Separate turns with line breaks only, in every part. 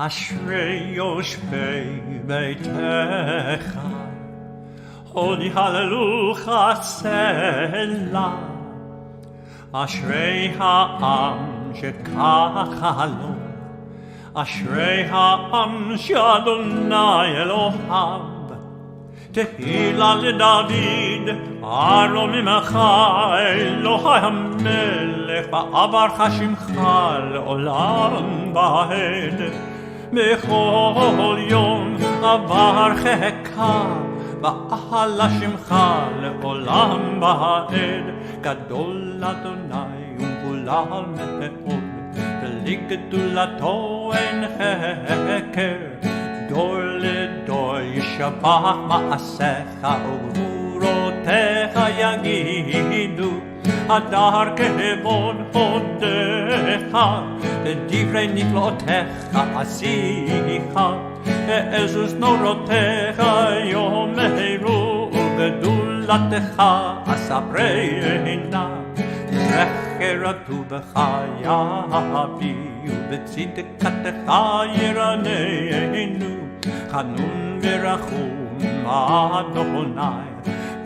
אשרי יושבי ביתך, עוד יהללוך סלה. אשרי העם שככה לו, אשרי העם שאדוני אלוהיו. תהילה לדוד, ארון ממך, אלוהי המלך, בעברך שמך לעולם ועד. בכל יום אברכך, ואהלה שמך לעולם ועד. גדול אדוני ומהולל מאוד, ולגדולתו אין חקר. דור לדור ישבח מעשיך וגבורותיך יגידו. הדר כבוד הודך, ודברי נפלאותיך עשיך. העזו זמורותיך יאמרו, וגדולתך אספרנה. זכר טובך יביאו, וצדקתך ירננו. חנון ורחום אדוני,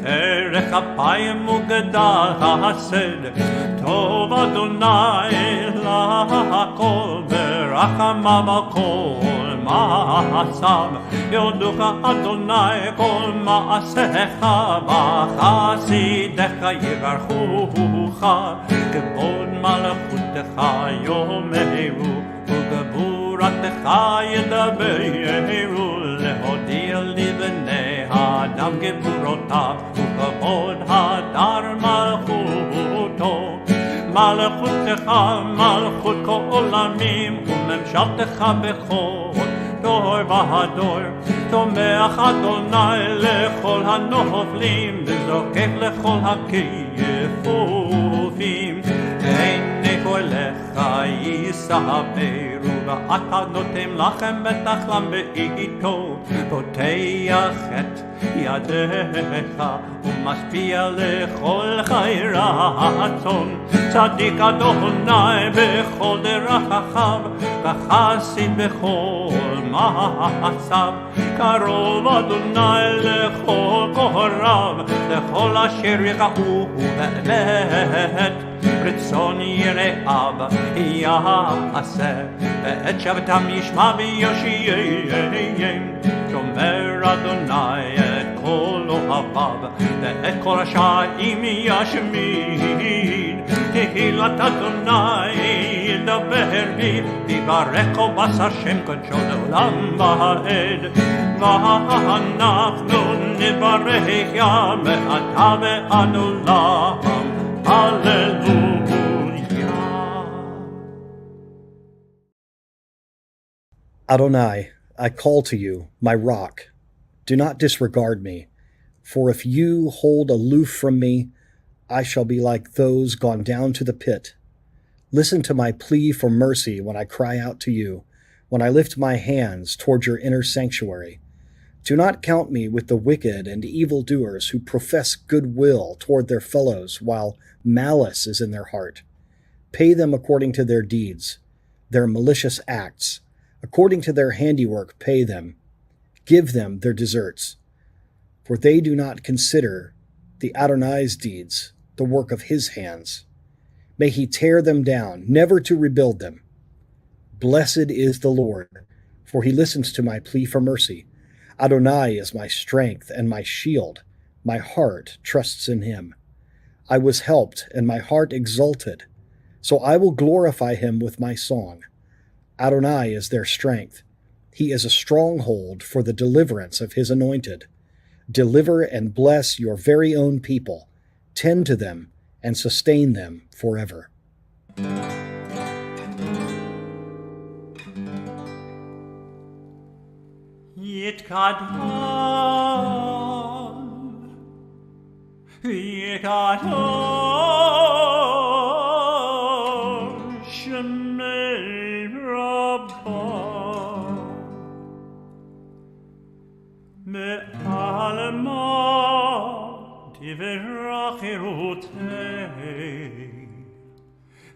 ערך אפיים וגדל חסד. טוב אדוני לכל, ורחמיו על כל מעשיו. יודוך אדוני כל מעשיך, וחסידיך יברכוך. כבוד מלכותך יאמרו, וגבורתך ידברו. להודיע לבני האדם גבורותיו, וכבוד הדר מלכותו. מלכותך מלכות כל עולמים, וממשלתך בכל דור ודור. תומך אדוני לכל הנופלים, וזוקף לכל הכיפופים. עיני קולך יסברו, ואתה נותן לכם ותחלם בעיתו. פותח את ידיך, ומשפיע לכל חי רצון. צדיק אדוני בכל דרכיו, וחסיד בכל מעשיו. קרוב אדוני לכל קוראיו, לכל אשר יראוהו באמת. רצון יראיו יעשה, ואת שבתם ישמע ויושיעם. שומר אדוני את כל אוהביו, ואת כל רשעים ישמיד. תהילת אדוני ידבר בי, ויברך כל בשר שם קודשו לעולם ועד. ואנחנו נברך יה מעתה ועד עולם.
Adonai, I call to you, my rock. Do not disregard me, for if you hold aloof from me, I shall be like those gone down to the pit. Listen to my plea for mercy when I cry out to you, when I lift my hands toward your inner sanctuary. Do not count me with the wicked and evildoers who profess goodwill toward their fellows while malice is in their heart. Pay them according to their deeds, their malicious acts. According to their handiwork, pay them. Give them their deserts. For they do not consider the Adonai's deeds, the work of his hands. May he tear them down, never to rebuild them. Blessed is the Lord, for he listens to my plea for mercy. Adonai is my strength and my shield. My heart trusts in him. I was helped, and my heart exulted. So I will glorify him with my song. Adonai is their strength. He is a stronghold for the deliverance of his anointed. Deliver and bless your very own people. Tend to them and sustain them forever.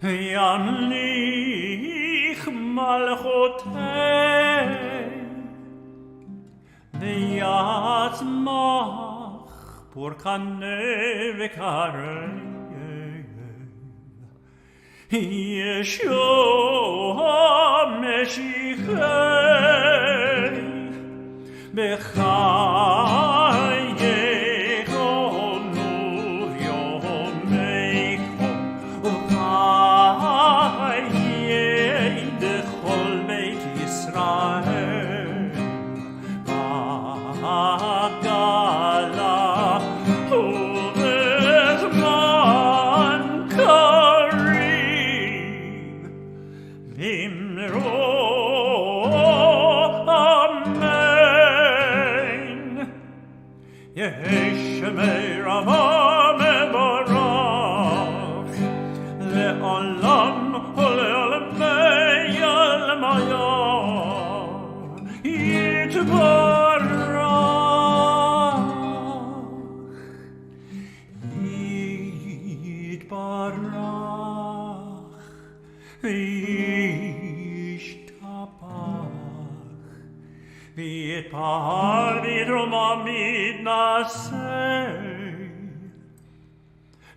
ימליך מלכותי ויצמח פורקנה וקרב ישוע משיחי בחייכם וביומכם וחיי בכל בית ישראל בגלה ובזמן קריב ואמרו Yeshua mevarach le'olam u'le'olamei alamaya yitbarach v'yishtabach v'yitpahar v'yidroma midnaseh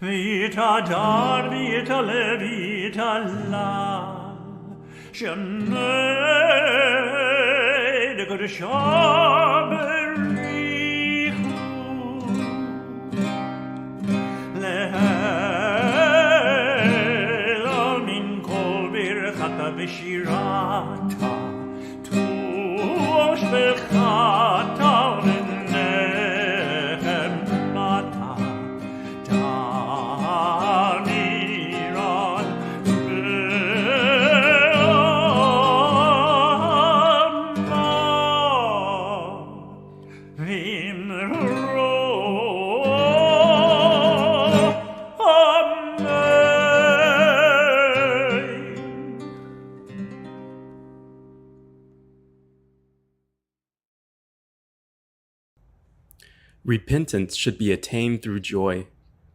v'yitadar v'yitaleh v'yitalal shemei d'kodashah berichu le'ela min kol birchata v'shirata tuosh v'chata v'nehemata damiran ve'ama v'imro
Repentance should be attained through joy.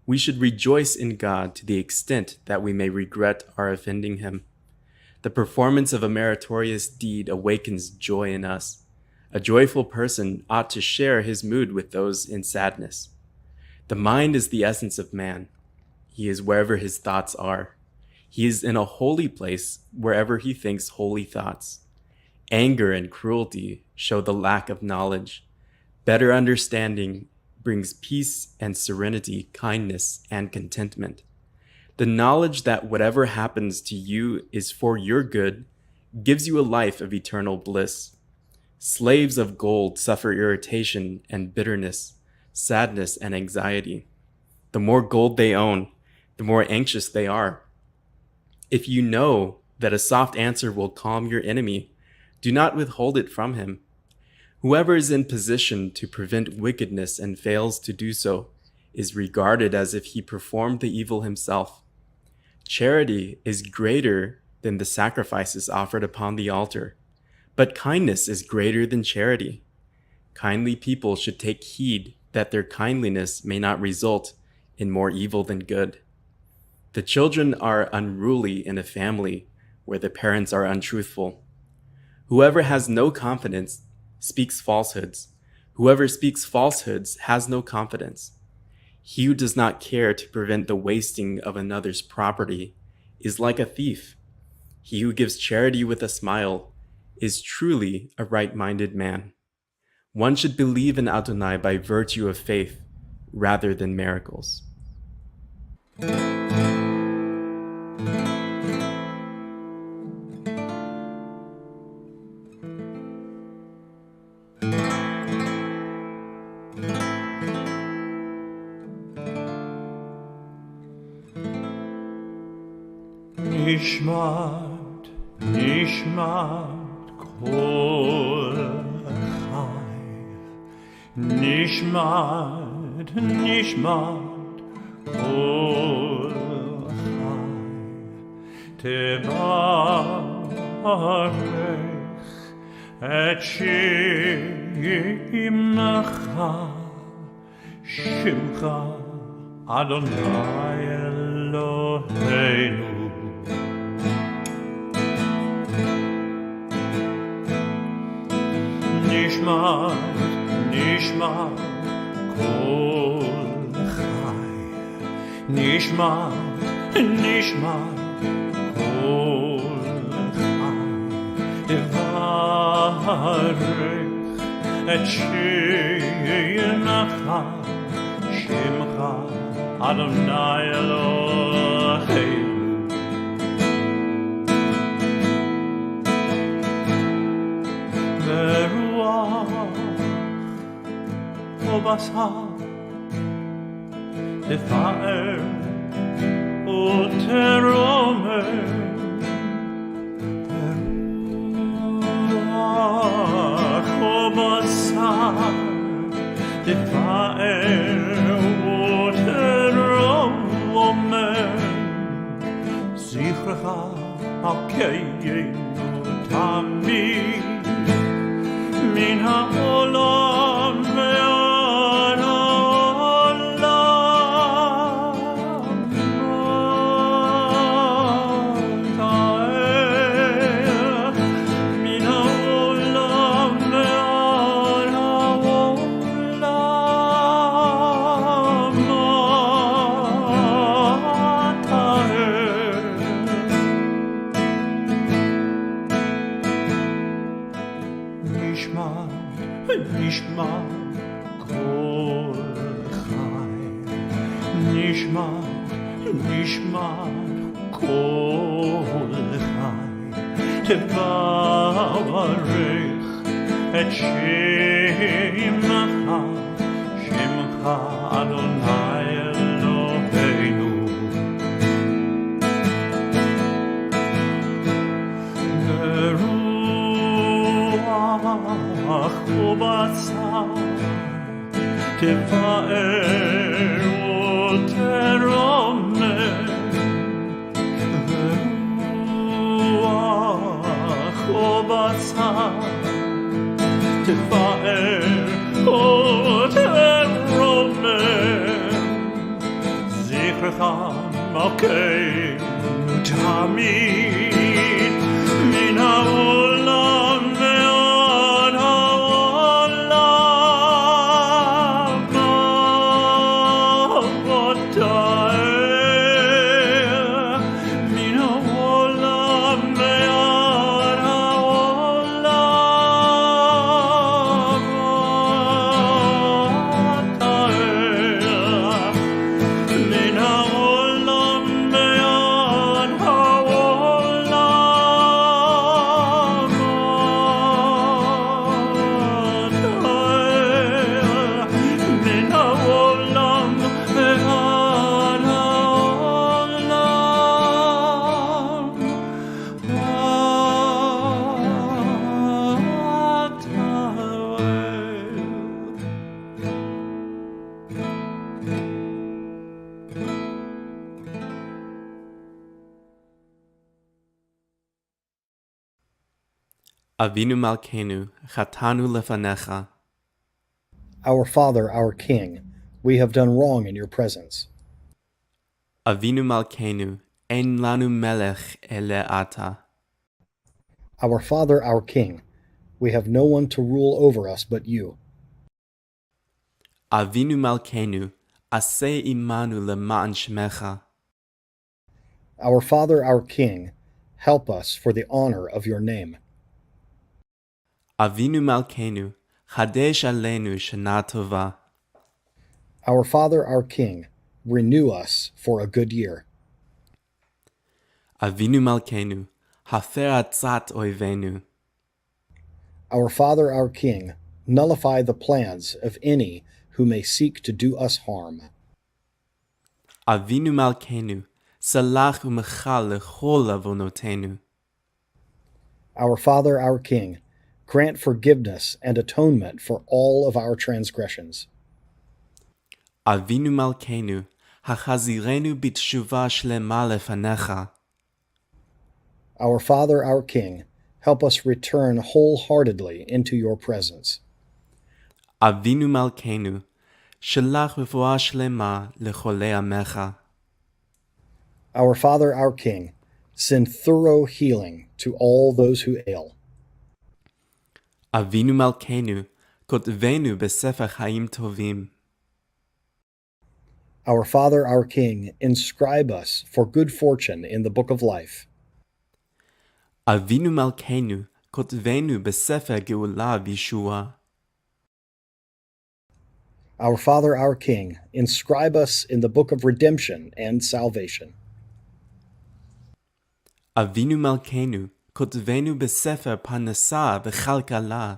We should rejoice in God to the extent that we may regret our offending Him. The performance of a meritorious deed awakens joy in us. A joyful person ought to share his mood with those in sadness. The mind is the essence of man. He is wherever his thoughts are. He is in a holy place wherever he thinks holy thoughts. Anger and cruelty show the lack of knowledge. Better understanding brings peace and serenity, kindness and contentment. The knowledge that whatever happens to you is for your good gives you a life of eternal bliss. Slaves of gold suffer irritation and bitterness, sadness and anxiety. The more gold they own, the more anxious they are. If you know that a soft answer will calm your enemy, do not withhold it from him. Whoever is in position to prevent wickedness and fails to do so is regarded as if he performed the evil himself. Charity is greater than the sacrifices offered upon the altar, but kindness is greater than charity. Kindly people should take heed that their kindliness may not result in more evil than good. The children are unruly in a family where the parents are untruthful. Whoever has no confidence speaks falsehoods. Whoever speaks falsehoods has no confidence. He who does not care to prevent the wasting of another's property is like a thief. He who gives charity with a smile is truly a right-minded man. One should believe in Adonai by virtue of faith rather than miracles.
נשמעת, נשמעת כל חי, נשמעת, נשמעת כל חי, תברך את שמך, שמך אדוני אלוהינו. נשמעת, נשמעת כל חי, נשמעת, נשמעת כל חי, תברך את שמך, שמך אדוני אלוהינו. ברוח ובשר תפאר ותרומם, ברוח ובשר תפאר ותרומם, זכרך על קיינו תמיד מן העולם ועד העולם. תאר מן העולם ועד העולם. תאר נשמע כל חי, נשמע כל חי, תברך את שמך, שמך אדוני אלוהינו. ברוח ובשר תפאר ותרומם, ברוח ובשר תפאר ותרומם, זכרך מלכנו תמיד מן העולם ועד העולם. תאר מן העולם ועד העולם. תאר מן העולם ועד העולם. מן העולם ועד
Avinu Malkeinu, Chatanu Lefanecha.
Our Father, our King, we have done wrong in your presence.
Avinu Malkeinu, Ein Lanu Melech Ele Ata.
Our Father, our King, we have no one to rule over us but you.
Avinu Malkeinu, Aseh Imanu Lema'an Shemecha.
Our Father, our King, help us for the honor of your name.
Avinu Malkeinu, Chadesh Aleinu Shana Tova.
Our Father, our King, renew us for a good year.
Avinu Malkeinu, Hafer Atzat Oivenu.
Our Father, our King, nullify the plans of any who may seek to do us harm.
Avinu Malkeinu, Salach Umechal Lechol Avonotenu.
Our Father, our King, grant forgiveness and atonement for all of our transgressions.
Avinu Malkeinu, Hachazirenu B'tshuva Shlema Lefanecha.
Our Father, our King, help us return wholeheartedly into your presence.
Avinu Malkeinu, Shalach Refuah Shlema Lecholei Amecha.
Our Father, our King, send thorough healing to all those who ail.
Avinu Malkeinu, כותבנו בספר חיים טובים.
Our Father, our King, inscribe us for good fortune in the book of life.
אבינו מלכנו, כותבנו בספר גאולה וישועה.
Our Father, our King, inscribe us in the book of redemption and salvation.
אבינו מלכנו, כותבנו בספר פרנסה וכלכלה.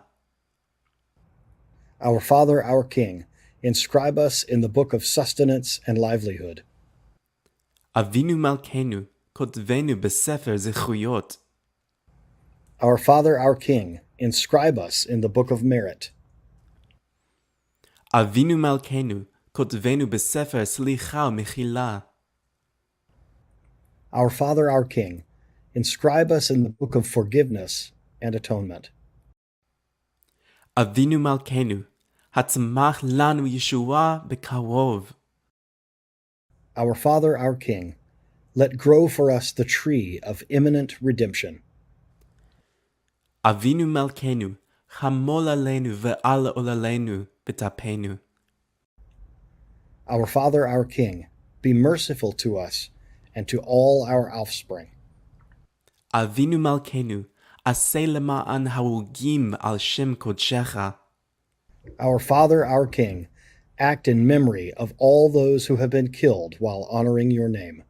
Our Father, our King, inscribe us in the book of sustenance and livelihood.
אבינו מלכנו, כותבנו בספר זכויות.
Our Father, our King, inscribe us in the book of merit.
אבינו מלכנו, כותבנו בספר סליחה ומחילה.
Our Father, our King, inscribe us in the book of forgiveness and atonement.
אבינו מלכנו, הצמח לנו ישועה בקרוב.
Our Father, our King, let grow for us the tree of imminent redemption.
אבינו מלכנו, חמול עלינו ועל עוללינו בטפנו.
Our Father, our King, be merciful to us and to all our offspring.
אבינו מלכנו, עשה למען ההרוגים על שם קודשך.
Our Father, our King, act in memory of all those who have been killed while honoring your name.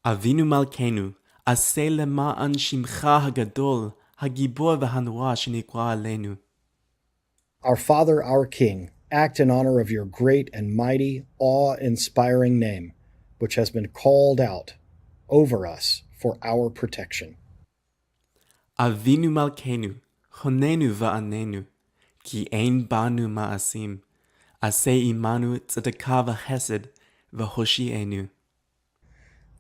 אבינו מלכנו, עשה למען שמך הגדול, הגיבור והנורא שנקרא עלינו.
Our Father, our King, act in honor of your great and mighty, awe-inspiring name, which has been called out over us for our protection.
אבינו מלכנו, חוננו ועננו, כי אין בנו מעשים, עשה עמנו צדקה וחסד, והושיענו.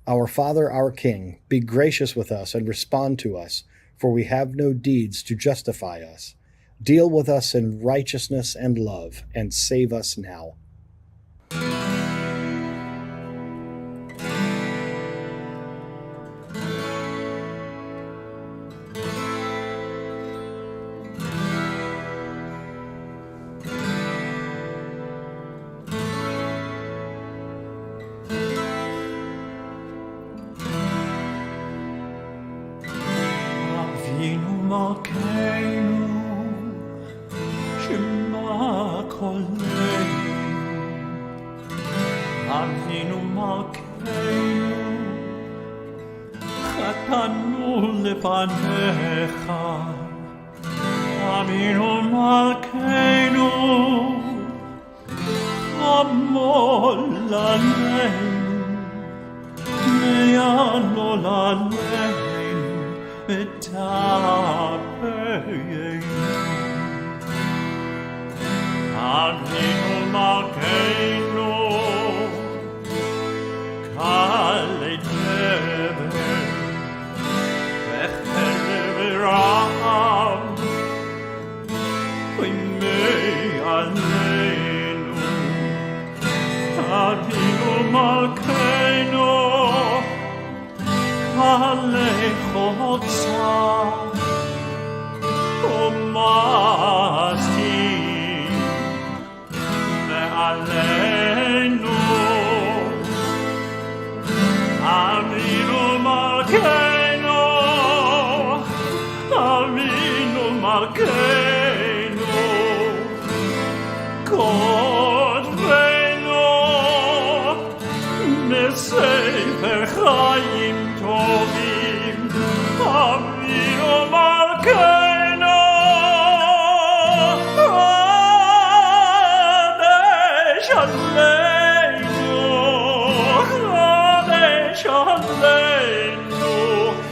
Our Father, our King, be gracious with us and respond to us, for we have no deeds to justify us. Deal with us in righteousness and love, and save us now.
אבינו מלכנו, שמע קולנו. אבינו מלכנו, חטאנו לפניך. אבינו מלכנו, חמול עלינו, מעל עלינו. אבינו מלכנו, קל דבר וחרב רעם מעלינו. אבינו מלכנו, חוצה ומסתיר מעלינו. אבינו מלכנו, אבינו מלכנו, כותבנו בספר חיים טובים. אבינו מלכנו, חדש עלינו, חדש עלינו,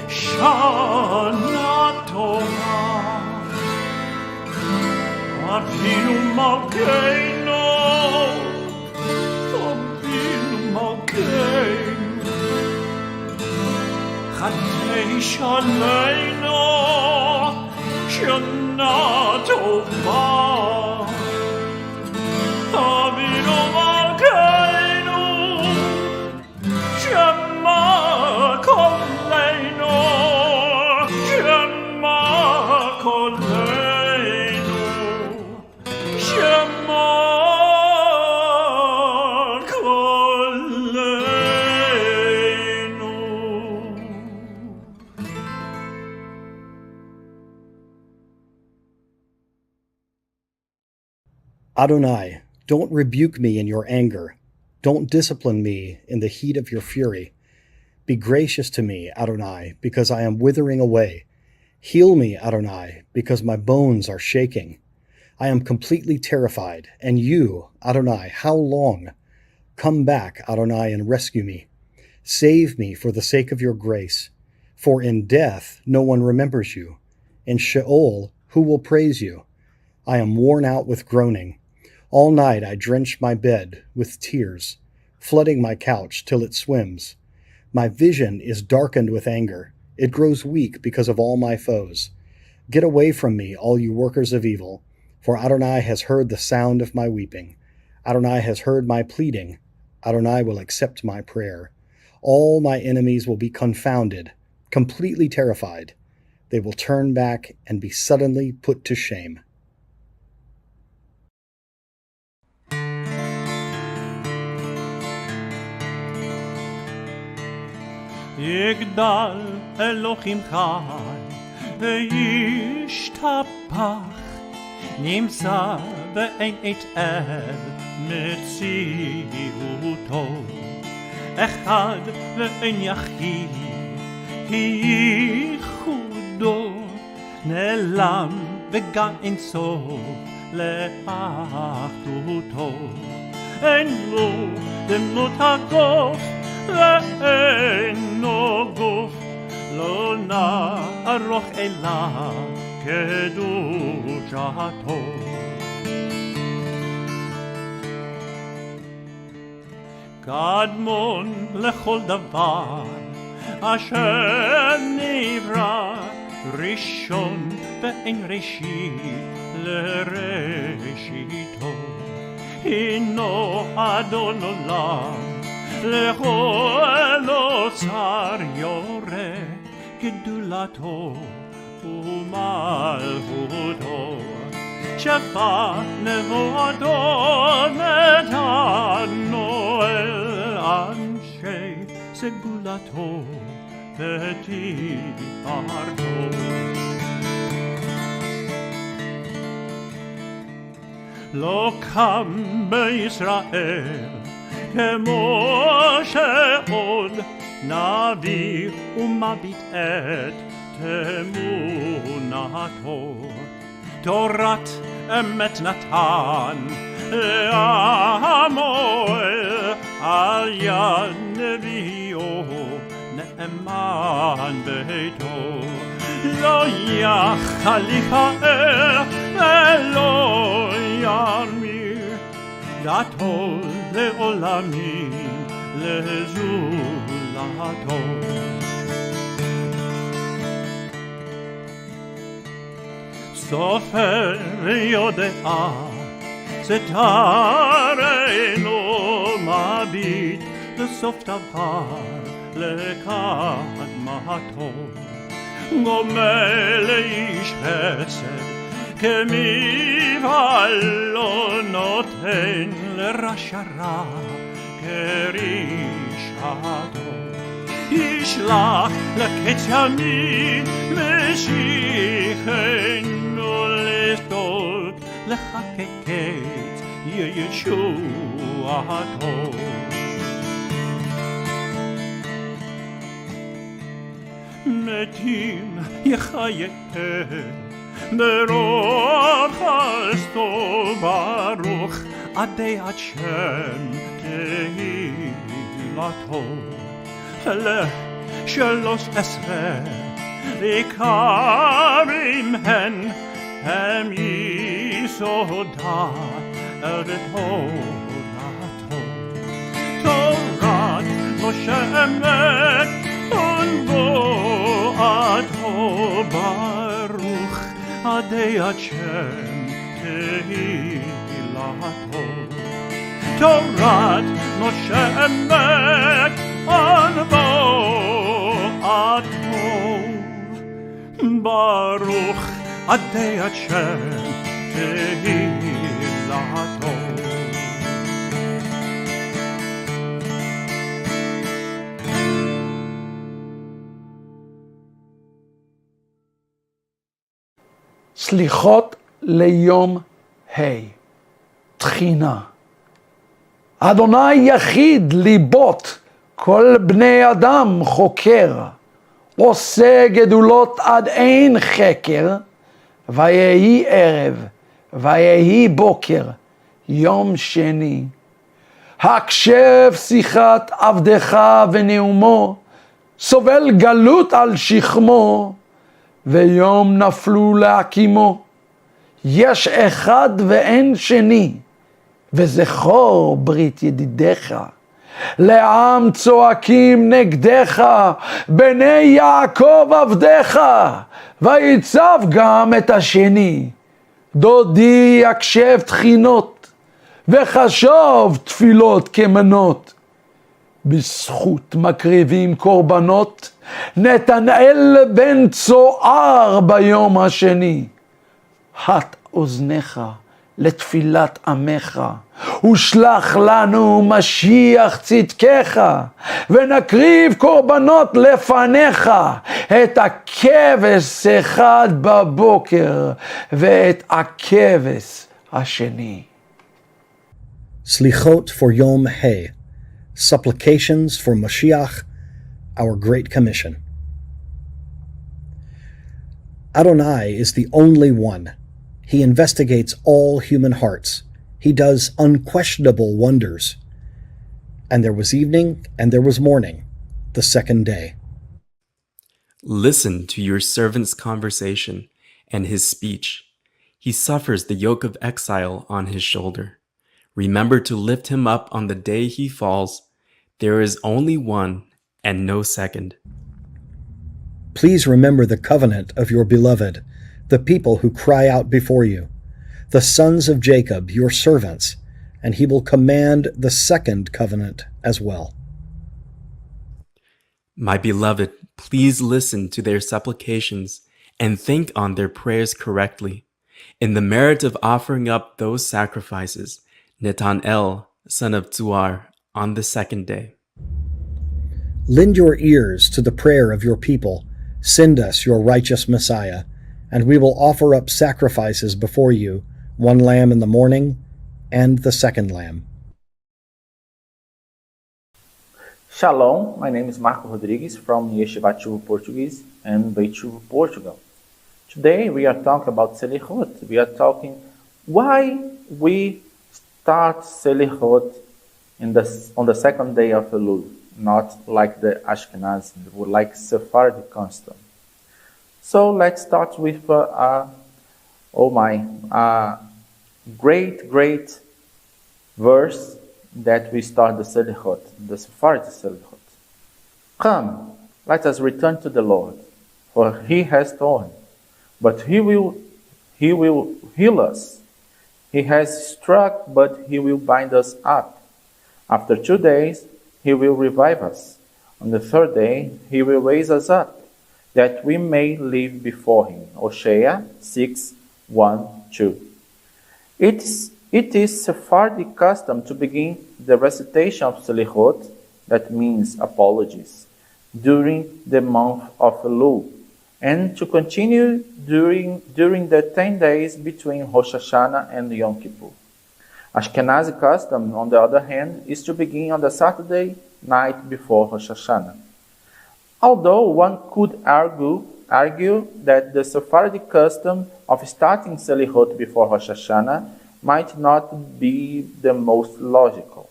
שנה טובה. אבינו מלכנו, אבינו מלכנו, חדש עלינו, שנה טובה. אבינו מלכנו, שמע קולנו, שמע קולנו.
Adonai, don't rebuke me in your anger. Don't discipline me in the heat of your fury. Be gracious to me, Adonai, because I am withering away. Heal me, Adonai, because my bones are shaking. I am completely terrified. And you, Adonai, how long? Come back, Adonai, and rescue me. Save me for the sake of your grace. For in death no one remembers you. In Sheol, who will praise you? I am worn out with groaning. All night I drench my bed with tears, flooding my couch till it swims. My vision is darkened with anger. It grows weak because of all my foes. Get away from me, all you workers of evil, for Adonai has heard the sound of my weeping. Adonai has heard my pleading. Adonai will accept my prayer. All my enemies will be confounded, completely terrified. They will turn back and be suddenly put to shame.
יגדל אלוהים חי וישתבח נמצא ואין את אל מציאותו אחד ואין יחיד כי ייחודו נעלם וגם אין סוף לאחדותו אין לו דמות הגוף ואינו גוף לא נערוך אליו קדושתו קדמון לכל דבר אשר נברא ראשון ואין ראשית לראשיתו הינו אדון עולם לכל אוצר יורה גדולתו ומלכותו שפע נבואתו נתנו אל אנשי סגולתו ותפארתו לא קם בישראל כמו שעוד נביא ומביט את תמונתו תורת אמת נתן לעמו על יד נביאו נאמן ביתו לא יחל יכער ולא ירמיר דתו לעולמים לזולתו סופר יודע סתרנו מביט לסוף דבר לקדמתו גומל לאיש חסד כמבעלו נותן לרשע רע כרישתו ישלח לקץ ימים משיחנו לשתות לך כקץ ישועתו מתים יחייהם ברוב חסדו ברוך עדי עד שם תהילתו ל13 עיקרים הם יסודת אל תורתו תורת משה אמת ונבואתו ברוך עדי עד שם תהילתו תורת משה אמת ונבואתו ברוך עדי עד שם תהילתו
סליחות ליום ה'. תחינה. אדוני יחיד ליבות, כל בני אדם חוקר, עושה גדולות עד אין חקר, ויהי ערב, ויהי בוקר, יום שני. הקשב שיחת עבדך ונאומו, סובל גלות על שכמו, ויום נפלו להקימו. יש אחד ואין שני, וזכור ברית ידידיך. לעם צועקים נגדך, בני יעקב עבדיך, ויצב גם את השני. דודי יקשב תחינות, וחשוב תפילות כמנות. בזכות מקריבים קורבנות, נתנאל בן צוער ביום השני. הט אוזניך לתפילת עמך, ושלח לנו משיח צדקך, ונקריב קורבנות לפניך, את הכבש אחד בבוקר, ואת הכבש השני.
Slichot for Yom He, supplications for Mashiach, our Great Commission. Adonai is the only one. He investigates all human hearts. He does unquestionable wonders. And there was evening, and there was morning, the second day.
Listen to your servant's conversation and his speech. He suffers the yoke of exile on his shoulder. Remember to lift him up on the day he falls. There is only one and no second.
Please remember the covenant of your beloved, the people who cry out before you, the sons of Jacob, your servants, and he will command the second covenant as well.
My beloved, please listen to their supplications and think on their prayers correctly. In the merit of offering up those sacrifices, Netanel, son of Tzuar, on the second day.
Lend your ears to the prayer of your people. Send us your righteous Messiah, and we will offer up sacrifices before you, one lamb in the morning and the second lamb.
Shalom, my name is Marco Rodrigues from Yeshivat Shuvu Portuguese and Beit Shuvu Portugal. Today we are talking about Slichot. We are talking why we start Slichot on the second day of Elul, not like the Ashkenazi, like Sephardic custom. So let's start with great verse that we start the Slichot, the Sephardic Slichot. Come, let us return to the Lord, for he has torn, but he will heal us. He has struck, but he will bind us up. After 2 days, he will revive us. On the third day, he will raise us up, that we may live before him. Hosea 6:1-2. It is Sephardic custom to begin the recitation of Slichot, that means apologies, during the month of Elul, and to continue during the 10 days between Rosh Hashanah and Yom Kippur. Ashkenazi custom, on the other hand, is to begin on the Saturday night before Rosh Hashanah. Although one could argue that the Sephardic custom of starting Slichot before Rosh Hashanah might not be the most logical.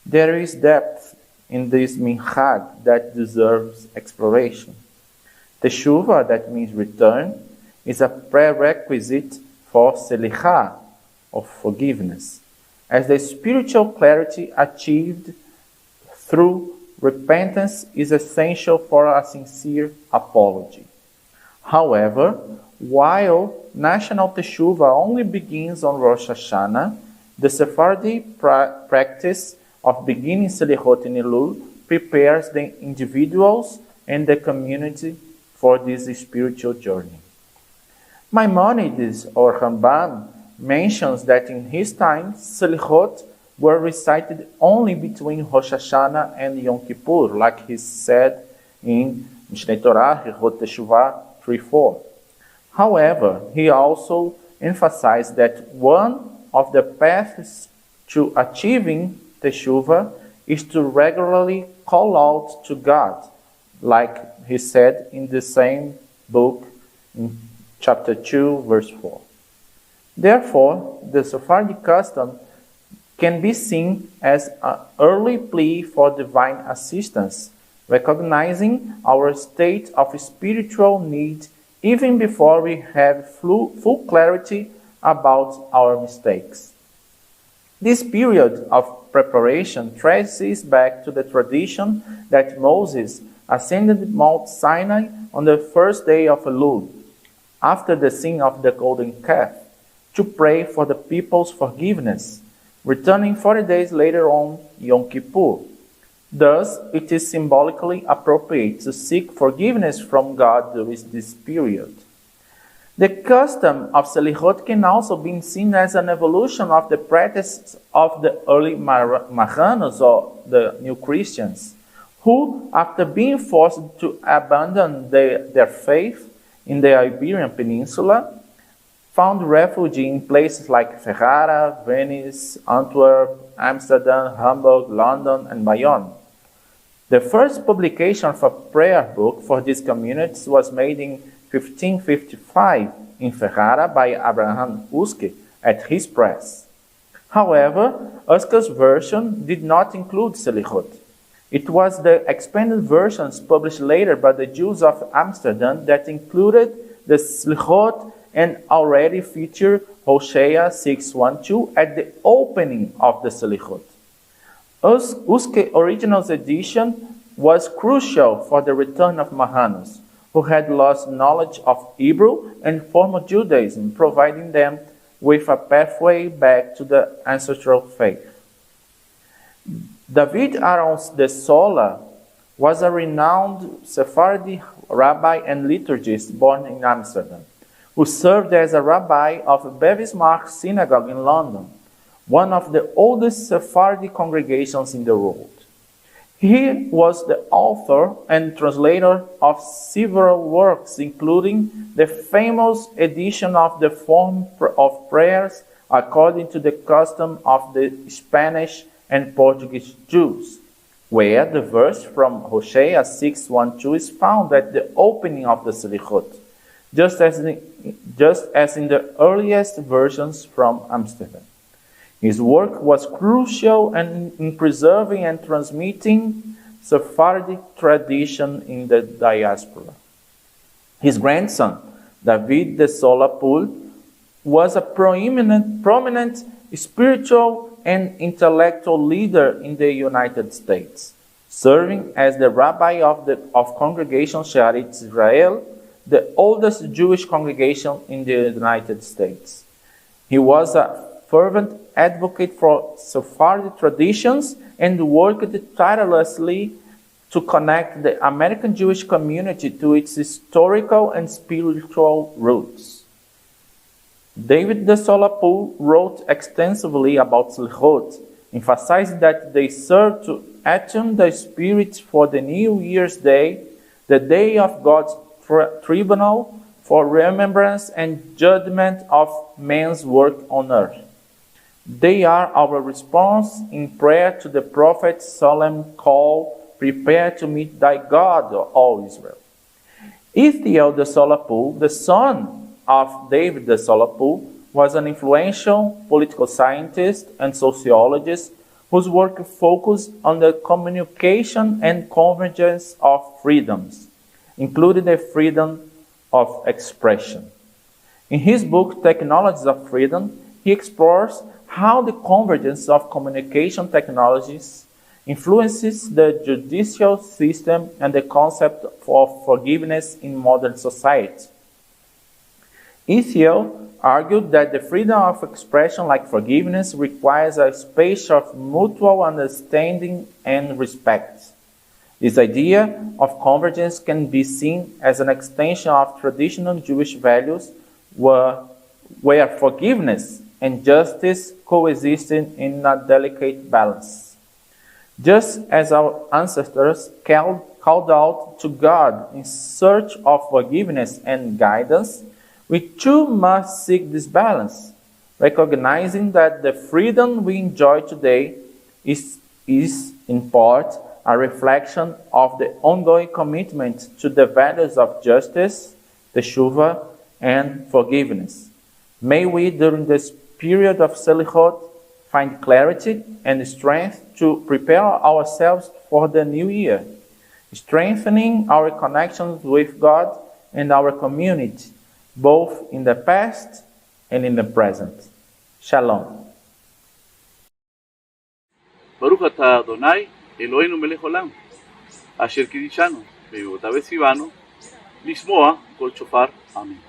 There is depth in this minhag that deserves exploration. Teshuvah, that means return, is a prerequisite for selichah, of forgiveness, as the spiritual clarity achieved through repentance is essential for a sincere apology. However, while national teshuvah only begins on Rosh Hashanah, the Sephardi practice of beginning Slichot in Elul prepares the individuals and the community for this spiritual journey. Maimonides, or Rambam, mentions that in his time, Slichot were recited only between Rosh Hashanah and Yom Kippur, like he said in Mishneh Torah, Hilchot Teshuvah 3:4. However, he also emphasized that one of the paths to achieving Teshuvah is to regularly call out to God, like he said in the same book in chapter 2, verse 4. Therefore, the Sephardic custom can be seen as an early plea for divine assistance, recognizing our state of spiritual need even before we have full clarity about our mistakes. This period of preparation traces back to the tradition that Moses ascended Mount Sinai on the first day of Elul, after the sin of the golden calf, to pray for the people's forgiveness, returning 40 days later on Yom Kippur. Thus, it is symbolically appropriate to seek forgiveness from God during this period. The custom of Slichot can also be seen as an evolution of the practice of the early Marranos, or the New Christians, who, after being forced to abandon their faith in the Iberian Peninsula, found refuge in places like Ferrara, Venice, Antwerp, Amsterdam, Hamburg, London, and Bayonne. The first publication of a prayer book for these communities was made in 1555 in Ferrara by Abraham Uske at his press. However, Uske's version did not include Slichot. It was the expanded versions published later by the Jews of Amsterdam that included the Slichot and already featured Hosea 6:1-2 at the opening of the Slichot. Uske's original edition was crucial for the return of Marranos, who had lost knowledge of Hebrew and formal Judaism, providing them with a pathway back to the ancestral faith. David Aaron de Sola was a renowned Sephardi rabbi and liturgist born in Amsterdam, who served as a rabbi of Bevis Mark Synagogue in London, one of the oldest Sephardi congregations in the world. He was the author and translator of several works, including the famous edition of the Form of Prayers according to the custom of the Spanish and Portuguese Jews, where the verse from Hosea 6:1-2 is found at the opening of the Slichot, just as in the earliest versions from Amsterdam. His work was crucial in preserving and transmitting Sephardic tradition in the diaspora. His grandson, David de Sola Pool, was a prominent spiritual and intellectual leader in the United States, serving as the rabbi of Congregation Shearit Israel, the oldest Jewish congregation in the United States. He was a fervent advocate for Sephardic traditions and worked tirelessly to connect the American Jewish community to its historical and spiritual roots. David de Sola Pool wrote extensively about Slichot, emphasizing that they serve to attune the spirit for the New Year's Day, the day of God's tribunal for remembrance and judgment of man's work on earth. They are our response in prayer to the prophet's solemn call, "Prepare to meet thy God, O Israel." Ithiel de Sola Pool, the son of David de Sola Pool, was an influential political scientist and sociologist whose work focused on the communication and convergence of freedoms, including the freedom of expression. In his book, Technologies of Freedom, he explores how the convergence of communication technologies influences the judicial system and the concept of forgiveness in modern society. Ithiel argued that the freedom of expression, like forgiveness, requires a space of mutual understanding and respect. This idea of convergence can be seen as an extension of traditional Jewish values where forgiveness and justice coexisted in a delicate balance. Just as our ancestors called out to God in search of forgiveness and guidance, we too must seek this balance. recognizing that the freedom we enjoy today is in part a reflection of the ongoing commitment to the values of justice, the Shuvu, and forgiveness. May we, during this period of Slichot, find clarity and strength to prepare ourselves for the new year, strengthening our connections with God and our community, both in the past and in the present. Shalom.
ברוך אתה אדוני אלוהינו מלך עולם אשר קידשנו במאותיו וציוונו לשמוע קול שופר. אמן.